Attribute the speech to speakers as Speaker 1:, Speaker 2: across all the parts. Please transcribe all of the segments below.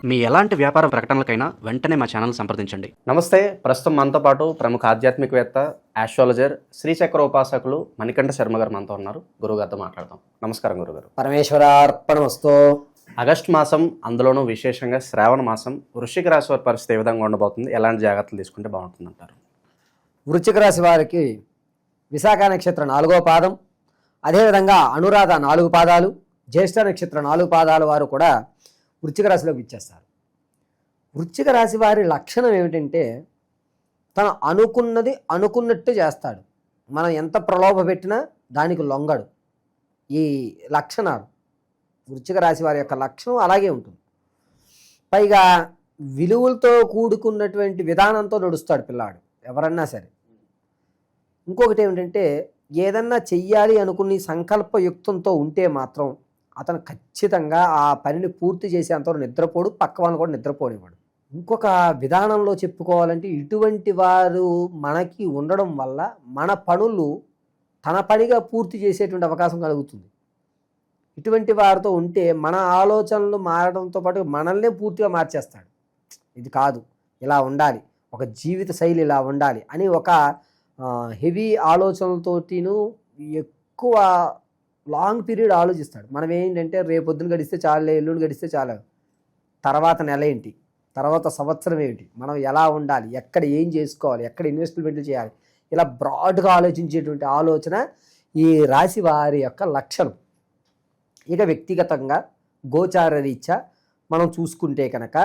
Speaker 1: మీ ఎలాంటి వ్యాపార ప్రకటనలకైనా వెంటనే మా ఛానల్ సంప్రదించండి.
Speaker 2: నమస్తే. ప్రస్తుతం మనతో పాటు ప్రముఖ ఆధ్యాత్మికవేత్త, ఆస్ట్రాలజర్, శ్రీచక్ర ఉపాసకులు మణికంఠ శర్మ గారు మనతో ఉన్నారు. గురుగారితో మాట్లాడదాం. నమస్కారం గురుగారు.
Speaker 3: పరమేశ్వరార్పణమస్తు.
Speaker 2: ఆగస్టు మాసం, అందులోనూ విశేషంగా శ్రావణ మాసం, వృశ్చిక రాశి వారి పరిస్థితి ఏ విధంగా ఉండబోతుంది? ఎలాంటి జాగ్రత్తలు తీసుకుంటే బాగుంటుంది అంటారు?
Speaker 3: వృశ్చిక రాశి వారికి విశాఖ నక్షత్రం 4వ పాదం, అదేవిధంగా అనురాధ 4 పాదాలు, జ్యేష్ఠ నక్షత్రం 4 పాదాల వారు కూడా వృశ్చిక రాశిలోకి ఇచ్చేస్తారు. వృశ్చిక రాశి వారి లక్షణం ఏమిటంటే తను అనుకున్నది అనుకున్నట్టు చేస్తాడు. మనం ఎంత ప్రలోభ పెట్టినా దానికి లొంగడు. ఈ లక్షణాలు వృశ్చిక రాశి వారి యొక్క లక్షణం అలాగే ఉంటుంది. పైగా విలువలతో కూడుకున్నటువంటి విధానంతో నడుస్తాడు పిల్లాడు ఎవరన్నా సరే. ఇంకొకటి ఏమిటంటే ఏదన్నా చెయ్యాలి అనుకుని సంకల్పయుక్తంతో ఉంటే మాత్రం అతను ఖచ్చితంగా ఆ పనిని పూర్తి చేసేంతవరకు నిద్రపోడు, పక్క వాళ్ళని కూడా నిద్రపోనివాడు. ఇంకొక విధానంలో చెప్పుకోవాలంటే ఇటువంటి వారు మనకి ఉండడం వల్ల మన పనులు తన పనిగా పూర్తి చేసేటువంటి అవకాశం కలుగుతుంది. ఇటువంటి వారితో ఉంటే మన ఆలోచనలు మారడంతో పాటు మనల్నే పూర్తిగా మార్చేస్తాడు. ఇది కాదు, ఇలా ఉండాలి, ఒక జీవిత శైలి ఇలా ఉండాలి అని ఒక హెవీ ఆలోచనలతోటిను ఎక్కువ లాంగ్ పీరియడ్ ఆలోచిస్తాడు. మనం ఏంటంటే రేపొద్దున గడిస్తే చాలే, ఎల్లుండి గడిస్తే చాలు, తర్వాత నెల ఏంటి, తర్వాత సంవత్సరం ఏంటి, మనం ఎలా ఉండాలి, ఎక్కడ ఏం చేసుకోవాలి, ఎక్కడ ఇన్వెస్ట్మెంట్లు చేయాలి, ఇలా బ్రాడ్గా ఆలోచించేటువంటి ఆలోచన ఈ రాశి వారి యొక్క లక్షణం. ఇక వ్యక్తిగతంగా గోచార రీత్యా మనం చూసుకుంటే కనుక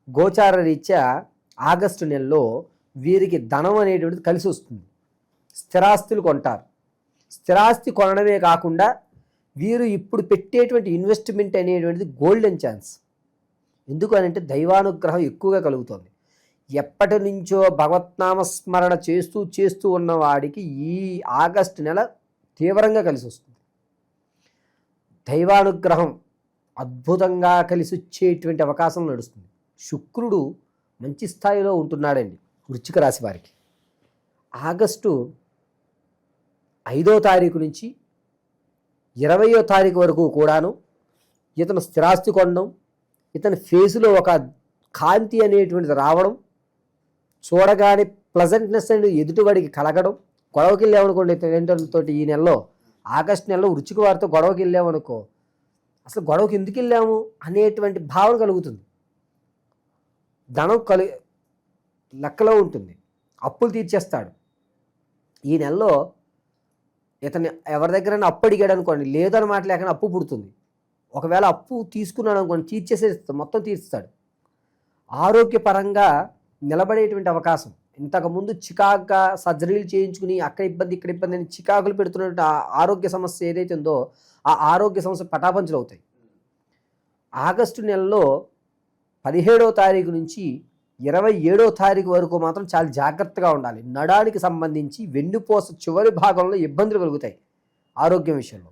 Speaker 3: గోచార రీత్యా ఆగస్టు నెలలో వీరికి ధనం అనేటువంటిది కలిసి వస్తుంది. స్థిరాస్తులు కొంటారు. స్థిరాస్తి కొనడమే కాకుండా వీరు ఇప్పుడు పెట్టేటువంటి ఇన్వెస్ట్మెంట్ అనేటువంటిది గోల్డెన్ ఛాన్స్. ఎందుకు అని అంటే దైవానుగ్రహం ఎక్కువగా కలుగుతుంది. ఎప్పటి నుంచో భగవత్నామస్మరణ చేస్తూ ఉన్నవాడికి ఈ ఆగస్టు నెల తీవ్రంగా కలిసి వస్తుంది. దైవానుగ్రహం అద్భుతంగా కలిసి వచ్చేటువంటి అవకాశం నడుస్తుంది. శుక్రుడు మంచి స్థాయిలో ఉంటున్నాడండి వృశ్చిక రాశి వారికి. ఆగస్టు 5వ తారీఖు నుంచి 20వ తారీఖు వరకు కూడాను ఇతను స్థిరాస్తి కొనడం, ఇతని ఫేసులో ఒక కాంతి అనేటువంటిది రావడం, చూడగానే ప్లజెంట్నెస్ అనేది ఎదుటివాడికి కలగడం. గొడవకి వెళ్ళామనుకోండి తల్లిదండ్రులతోటి ఈ నెలలో, ఆగస్టు నెలలో వృశ్చిక వారితో గొడవకి వెళ్ళామనుకో, అసలు గొడవకి ఎందుకు వెళ్ళాము అనేటువంటి భావన కలుగుతుంది. ధనం లెక్కలో ఉంటుంది. అప్పులు తీర్చేస్తాడు. ఈ నెలలో ఇతను ఎవరి దగ్గరైనా అప్పు అడిగాడు అనుకోండి, లేదని మాట లేకుండా అప్పు పుడుతుంది. ఒకవేళ అప్పు తీసుకున్నాడు అనుకోండి, తీర్చేసేస్తాడు, మొత్తం తీర్చుతాడు. ఆరోగ్యపరంగా నిలబడేటువంటి అవకాశం. ఇంతకుముందు చికాకుగా సర్జరీలు చేయించుకుని అక్కడ ఇబ్బంది ఇక్కడ ఇబ్బంది అని చికాకులు పెడుతున్నటువంటి ఆరోగ్య సమస్య ఏదైతే ఉందో ఆ ఆరోగ్య సమస్య పటాపంచలు అవుతాయి. ఆగస్టు నెలలో 17వ తారీఖు నుంచి 27వ తారీఖు వరకు మాత్రం చాలా జాగ్రత్తగా ఉండాలి. నడానికి సంబంధించి వెన్నుపూస చివరి భాగంలో ఇబ్బందులు కలుగుతాయి ఆరోగ్యం విషయంలో.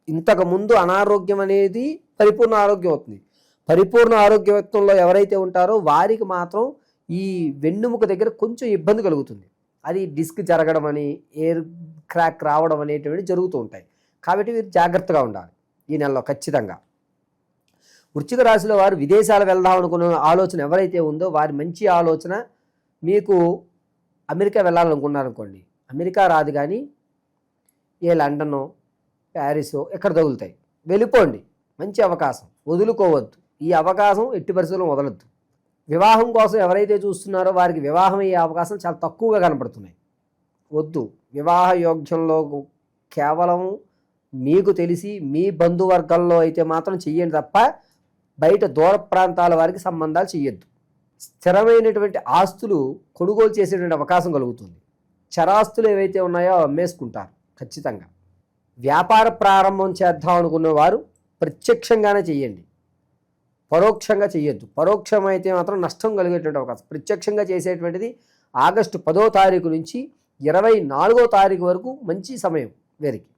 Speaker 3: ఇంతకుముందు అనారోగ్యం అనేది పరిపూర్ణ ఆరోగ్యం అవుతుంది. పరిపూర్ణ ఆరోగ్యవంతంలో ఎవరైతే ఉంటారో వారికి మాత్రం ఈ వెన్నుముక దగ్గర కొంచెం ఇబ్బంది కలుగుతుంది. అది డిస్క్ జరగడం అని, ఎయిర్ క్రాక్ రావడం అనేటువంటి జరుగుతూ ఉంటాయి. కాబట్టి వీరు జాగ్రత్తగా ఉండాలి ఈ నెలలో ఖచ్చితంగా. వృశ్చిక రాశిలో వారు విదేశాలు వెళ్దాం అనుకున్న ఆలోచన ఎవరైతే ఉందో వారి మంచి ఆలోచన, మీకు అమెరికా వెళ్ళాలనుకున్నారనుకోండి, అమెరికా రాదు కానీ ఏ లండనో ప్యారిసో ఎక్కడ తగులుతాయి, వెళ్ళిపోండి. మంచి అవకాశం, వదులుకోవద్దు. ఈ అవకాశం ఎట్టి పరిస్థితుల్లో వదలొద్దు. వివాహం కోసం ఎవరైతే చూస్తున్నారో వారికి వివాహం అయ్యే అవకాశం చాలా తక్కువగా కనపడుతున్నాయి. వద్దు. వివాహ యోగ్యంలో కేవలం మీకు తెలిసి మీ బంధువర్గాల్లో అయితే మాత్రం చెయ్యండి తప్ప బయట దూర ప్రాంతాల వారికి సంబంధాలు చేయొద్దు. స్థిరమైనటువంటి ఆస్తులు కొనుగోలు చేసేటువంటి అవకాశం కలుగుతుంది. చరాస్తులు ఏవైతే ఉన్నాయో అమ్మేసుకుంటారు ఖచ్చితంగా. వ్యాపార ప్రారంభం చేద్దాం అనుకున్న వారు ప్రత్యక్షంగానే చెయ్యండి, పరోక్షంగా చెయ్యొద్దు. పరోక్షమైతే మాత్రం నష్టం కలిగేటువంటి అవకాశం. ప్రత్యక్షంగా చేసేటువంటిది ఆగస్టు 10వ తారీఖు నుంచి 24వ తారీఖు వరకు మంచి సమయం వీరికి.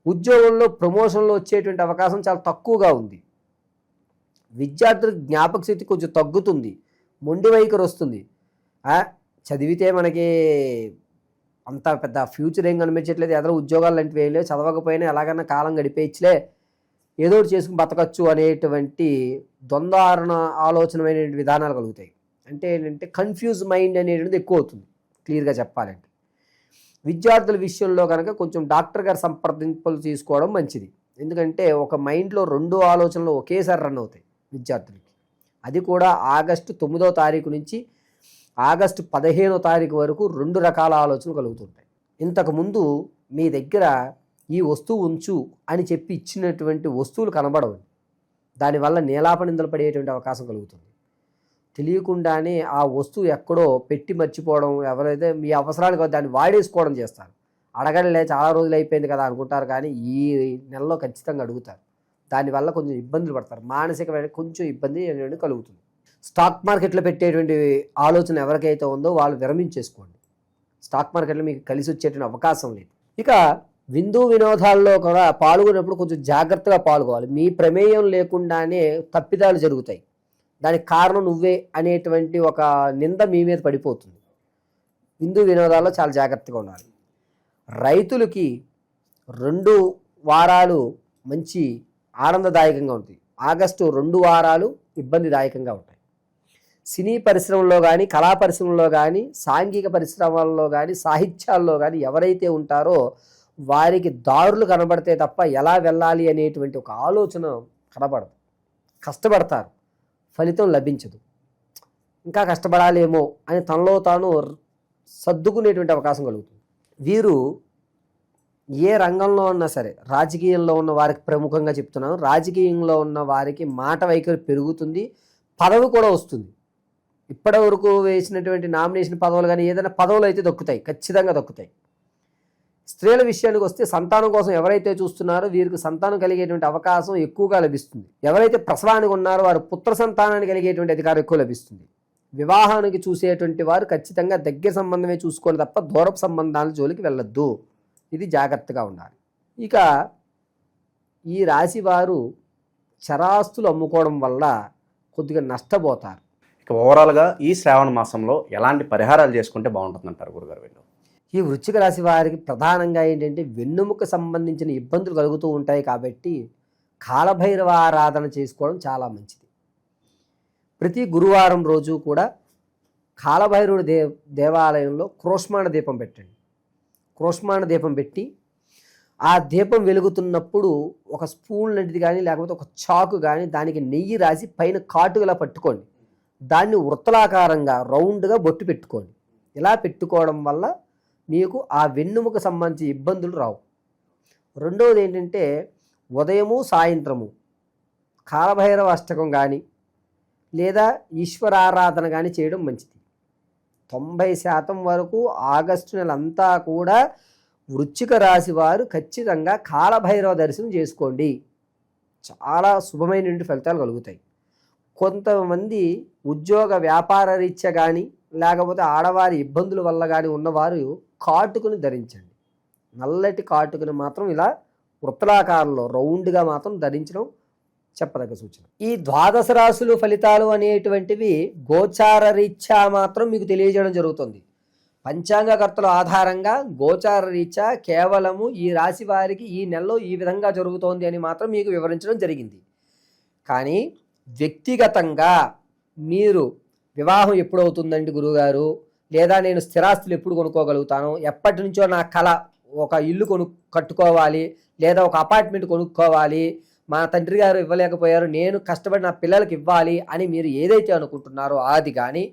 Speaker 3: ఉద్యోగంలో ప్రమోషన్లో వచ్చేటువంటి అవకాశం చాలా తక్కువగా ఉంది. విద్యార్థుల జ్ఞాపక శక్తి కొంచెం తగ్గుతుంది, మొండి వైఖరి వస్తుంది. చదివితే మనకి అంత పెద్ద ఫ్యూచర్ ఏం కనిపించట్లేదు, ఎదరు ఉద్యోగాలు లాంటివి ఏం లేవు, చదవకపోయినా ఎలాగైనా కాలం గడిపేయచ్చులే ఏదో ఒకటి చేసుకుని బతకచ్చు అనేటువంటి ద్వంద్వారణ ఆలోచనమైన విధానాలు కలుగుతాయి. అంటే ఏంటంటే కన్ఫ్యూజ్ మైండ్ అనేటువంటిది ఎక్కువ అవుతుంది. క్లియర్గా చెప్పాలంటే విద్యార్థుల విషయంలో కనుక కొంచెం డాక్టర్ గారి సంప్రదింపులు తీసుకోవడం మంచిది. ఎందుకంటే ఒక మైండ్లో 2 ఆలోచనలు ఒకేసారి రన్ అవుతాయి విద్యార్థులకి. అది కూడా ఆగస్టు 9వ తారీఖు నుంచి ఆగస్టు 15వ తారీఖు వరకు 2 రకాల ఆలోచనలు కలుగుతుంటాయి. ఇంతకుముందు మీ దగ్గర ఈ వస్తువు ఉంచు అని చెప్పి ఇచ్చినటువంటి వస్తువులు కనబడవు. దానివల్ల నీలాపనిందలు పడేటువంటి అవకాశం కలుగుతుంది. తెలియకుండానే ఆ వస్తువు ఎక్కడో పెట్టి మర్చిపోవడం, ఎవరైతే మీ అవసరానికి దాన్ని వాడేసుకోవడం చేస్తారు. అడగలే చాలా రోజులు అయిపోయింది కదా అనుకుంటారు, కానీ ఈ నెలలో ఖచ్చితంగా అడుగుతారు. దానివల్ల కొంచెం ఇబ్బందులు పడతారు. మానసికమైన కొంచెం ఇబ్బంది అనేది కలుగుతుంది. స్టాక్ మార్కెట్లో పెట్టేటువంటి ఆలోచన ఎవరికైతే ఉందో వాళ్ళు విరమించేసుకోండి. స్టాక్ మార్కెట్లో మీకు కలిసి వచ్చేటువంటి అవకాశం లేదు. ఇక విందు వినోదాల్లో కూడా పాల్గొనేప్పుడు కొంచెం జాగ్రత్తగా పాల్గొవాలి. మీ ప్రమేయం లేకుండానే తప్పిదాలు జరుగుతాయి. దానికి కారణం నువ్వే అనేటువంటి ఒక నింద మీ మీద పడిపోతుంది. విందు వినోదాల్లో చాలా జాగ్రత్తగా ఉండాలి. రైతులకి 2 వారాలు మంచి ఆనందదాయకంగా ఉంటాయి. ఆగస్టు 2 వారాలు ఇబ్బందిదాయకంగా ఉంటాయి. సినీ పరిశ్రమలో కానీ, కళా పరిశ్రమలో కానీ, సాంఘిక పరిశ్రమల్లో కానీ, సాహిత్యాల్లో కానీ ఎవరైతే ఉంటారో వారికి దారులు కనబడితే తప్ప ఎలా వెళ్ళాలి అనేటువంటి ఒక ఆలోచన కనబడదు. కష్టపడతారు, ఫలితం లభించదు. ఇంకా కష్టపడాలేమో అని తనలో తాను సర్దుకునేటువంటి అవకాశం కలుగుతుంది. వీరు ఏ రంగంలో ఉన్నా సరే, రాజకీయంలో ఉన్న వారికి ప్రముఖంగా చెప్తున్నాను, రాజకీయంలో ఉన్న వారికి మాట వైఖరి పెరుగుతుంది, పదవి కూడా వస్తుంది. ఇప్పటి వరకు వేసినటువంటి నామినేషన్ పదవులు కానీ ఏదైనా పదవులు అయితే దక్కుతాయి, ఖచ్చితంగా దక్కుతాయి. స్త్రీల విషయానికి వస్తే సంతానం కోసం ఎవరైతే చూస్తున్నారో వీరికి సంతానం కలిగేటువంటి అవకాశం ఎక్కువగా లభిస్తుంది. ఎవరైతే ప్రసవానికి ఉన్నారో వారు పుత్ర సంతానాన్ని కలిగేటువంటి అధికారం ఎక్కువ లభిస్తుంది. వివాహానికి చూసేటువంటి వారు ఖచ్చితంగా దగ్గర సంబంధమే చూసుకోవాలి తప్ప దూరపు సంబంధాల జోలికి వెళ్ళొద్దు. ఇది జాగ్రత్తగా ఉండాలి. ఇక ఈ రాశి వారు చరాస్తులు అమ్ముకోవడం వల్ల కొద్దిగా నష్టపోతారు.
Speaker 2: ఇక ఓవరాల్గా ఈ శ్రావణ మాసంలో ఎలాంటి పరిహారాలు చేసుకుంటే బాగుంటుందంటారు గురుగారు? వీళ్ళు
Speaker 3: ఈ వృశ్చిక రాశి వారికి ప్రధానంగా ఏంటంటే వెన్నుముక సంబంధించిన ఇబ్బందులు కలుగుతూ ఉంటాయి కాబట్టి కాలభైరవ ఆరాధన చేసుకోవడం చాలా మంచిది. ప్రతి గురువారం రోజు కూడా కాలభైరవుడి దేవాలయంలో క్రోష్మాండ దీపం పెట్టండి. క్రోష్మాండ దీపం పెట్టి ఆ దీపం వెలుగుతున్నప్పుడు ఒక స్పూన్ లాంటిది కానీ లేకపోతే ఒక చాకు కానీ దానికి నెయ్యి రాసి పైన కాటుగా పట్టుకోండి. దాన్ని వృత్తలాకారంగా రౌండ్గా బొట్టు పెట్టుకోండి. ఇలా పెట్టుకోవడం వల్ల మీకు ఆ వెన్నుముక సంబంధించి ఇబ్బందులు రావు. రెండవది ఏంటంటే ఉదయము సాయంత్రము కాలభైరవ అష్టకం కానీ లేదా ఈశ్వరారాధన కానీ చేయడం మంచిది. 90% వరకు ఆగస్టు నెల అంతా కూడా వృశ్చిక రాశి వారు ఖచ్చితంగా కాలభైరవ దర్శనం చేసుకోండి. చాలా శుభమైనటువంటి ఫలితాలు కలుగుతాయి. కొంతమంది ఉద్యోగ వ్యాపార రీత్యా కానీ లేకపోతే ఆడవారి ఇబ్బందుల వల్ల కానీ ఉన్నవారు కాటుకుని ధరించండి. నల్లటి కాటుకుని మాత్రం ఇలా వృత్తలాకారంలో రౌండ్గా మాత్రం ధరించడం చెప్పదగ్గ సూచన. ఈ ద్వాదశ రాశులు ఫలితాలు అనేటువంటివి గోచార రీత్యా మాత్రం మీకు తెలియజేయడం జరుగుతుంది. పంచాంగకర్తల ఆధారంగా గోచార రీత్యా కేవలము ఈ రాశి వారికి ఈ నెలలో ఈ విధంగా జరుగుతోంది అని మాత్రం మీకు వివరించడం జరిగింది. కానీ వ్యక్తిగతంగా మీరు వివాహం ఎప్పుడు అవుతుందండి గురువుగారు, లేదా నేను స్థిరాస్తులు ఎప్పుడు కొనుక్కోగలుగుతాను, ఎప్పటి నుంచో నా కళ ఒక ఇల్లు కట్టుకోవాలి లేదా ఒక అపార్ట్మెంట్ కొనుక్కోవాలి, మా తండ్రి గారు ఇవ్వలేకపోయారు నేను కష్టపడి నా పిల్లలకి ఇవ్వాలి అని మీరు ఏదైతే అనుకుంటున్నారో అది కానీ,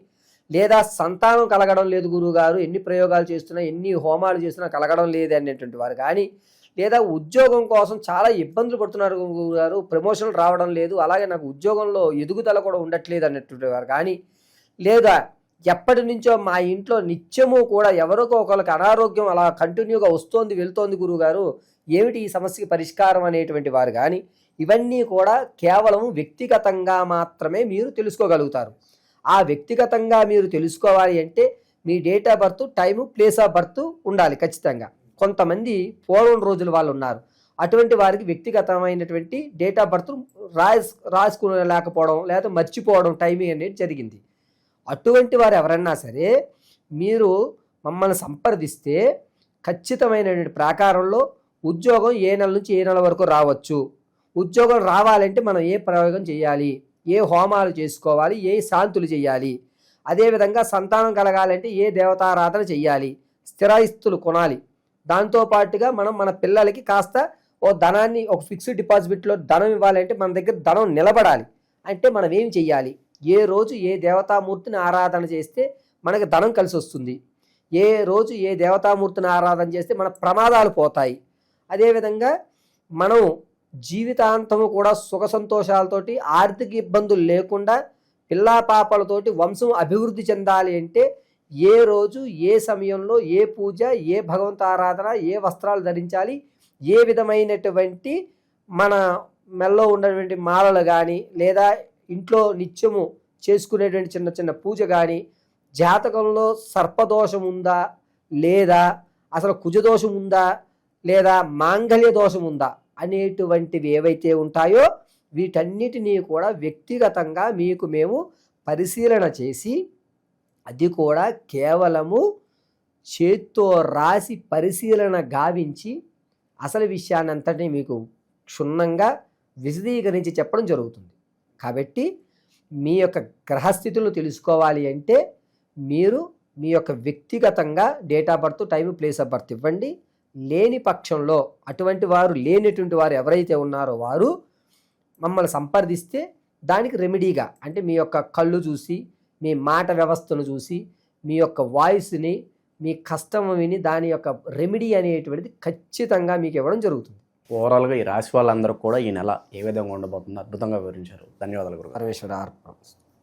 Speaker 3: లేదా సంతానం కలగడం లేదు గురువుగారు, ఎన్ని ప్రయోగాలు చేస్తున్నా ఎన్ని హోమాలు చేస్తున్నా కలగడం లేదు అనేటువంటి వారు కానీ, లేదా ఉద్యోగం కోసం చాలా ఇబ్బందులు పడుతున్నారు గురువుగారు, ప్రమోషన్లు రావడం లేదు, అలాగే నాకు ఉద్యోగంలో ఎదుగుదల కూడా ఉండట్లేదు అనేటువంటి వారు కానీ, లేదా ఎప్పటి నుంచో మా ఇంట్లో నిత్యము కూడా ఎవరికో ఒకరికి అనారోగ్యం అలా కంటిన్యూగా వస్తోంది వెళ్తోంది గురువుగారు, ఏమిటి ఈ సమస్యకి పరిష్కారం అనేటువంటి వారు కానీ, ఇవన్నీ కూడా కేవలం వ్యక్తిగతంగా మాత్రమే మీరు తెలుసుకోగలుగుతారు. ఆ వ్యక్తిగతంగా మీరు తెలుసుకోవాలి అంటే మీ date of birth, time, place of birth ఉండాలి ఖచ్చితంగా. కొంతమంది పూర్వం రోజుల వాళ్ళు ఉన్నారు, అటువంటి వారికి వ్యక్తిగతమైనటువంటి డేట్ ఆఫ్ బర్త్ రాసుకోలేకపోవడం లేదా మర్చిపోవడం టైమింగ్ అనేది జరిగింది. అటువంటి వారు ఎవరన్నా సరే మీరు మమ్మల్ని సంప్రదిస్తే ఖచ్చితమైనటువంటి ప్రాకారంలో ఉద్యోగం ఏ నెల నుంచి ఏ నెల వరకు రావచ్చు, ఉద్యోగం రావాలంటే మనం ఏ ప్రయోగం చేయాలి, ఏ హోమాలు చేసుకోవాలి, ఏ శాంతులు చేయాలి, అదేవిధంగా సంతానం కలగాలంటే ఏ దేవతారాధన చేయాలి, స్థిరాస్తులు కొనాలి, దాంతోపాటుగా మనం మన పిల్లలకి కాస్త ఓ ధనాన్ని ఒక ఫిక్స్డ్ డిపాజిట్లో ధనం ఇవ్వాలంటే మన దగ్గర ధనం నిలబడాలి అంటే మనం ఏం చెయ్యాలి, ఏ రోజు ఏ దేవతామూర్తిని ఆరాధన చేస్తే మనకి ధనం కలిసి వస్తుంది, ఏ రోజు ఏ దేవతామూర్తిని ఆరాధన చేస్తే మన ప్రమాదాలు పోతాయి, అదేవిధంగా మనం జీవితాంతము కూడా సుఖ సంతోషాలతోటి ఆర్థిక ఇబ్బందులు లేకుండా పిల్లా పాపలతోటి వంశం అభివృద్ధి చెందాలి అంటే ఏ రోజు ఏ సమయంలో ఏ పూజ, ఏ భగవంత ఆరాధన, ఏ వస్త్రాలు ధరించాలి, ఏ విధమైనటువంటి మన మెల్లో ఉన్నటువంటి మాలలు కానీ లేదా ఇంట్లో నిత్యము చేసుకునేటువంటి చిన్న చిన్న పూజ కానీ, జాతకంలో సర్పదోషం ఉందా లేదా అసలు కుజదోషం ఉందా లేదా మాంగళ్య దోషం ఉందా అనేటువంటివి ఏవైతే ఉంటాయో వీటన్నిటినీ కూడా వ్యక్తిగతంగా మీకు మేము పరిశీలన చేసి, అది కూడా కేవలము చేత్తో రాసి పరిశీలన గావించి అసలు విషయాన్ని అంతటినీ మీకు క్షుణ్ణంగా విశదీకరించి చెప్పడం జరుగుతుంది. కాబట్టి మీ యొక్క గ్రహస్థితులను తెలుసుకోవాలి అంటే మీరు మీ యొక్క వ్యక్తిగతంగా date of birth, time, place of birth ఇవ్వండి. లేని పక్షంలో లేనటువంటి వారు ఎవరైతే ఉన్నారో వారు మమ్మల్ని సంప్రదిస్తే దానికి రెమెడీగా అంటే మీ యొక్క కళ్ళు చూసి, మీ మాట వ్యవస్థను చూసి, మీ యొక్క వాయిస్ని, మీ కష్టం విని దాని యొక్క రెమెడీ అనేటువంటిది ఖచ్చితంగా మీకు ఇవ్వడం జరుగుతుంది.
Speaker 2: ఓవరాల్గా ఈ రాశి వాళ్ళందరూ కూడా ఈ నెల ఏ విధంగా ఉండబోతుందో అద్భుతంగా వివరించారు. ధన్యవాదాలు గురుగారు.
Speaker 3: పరమేశ్వర అర్పణ.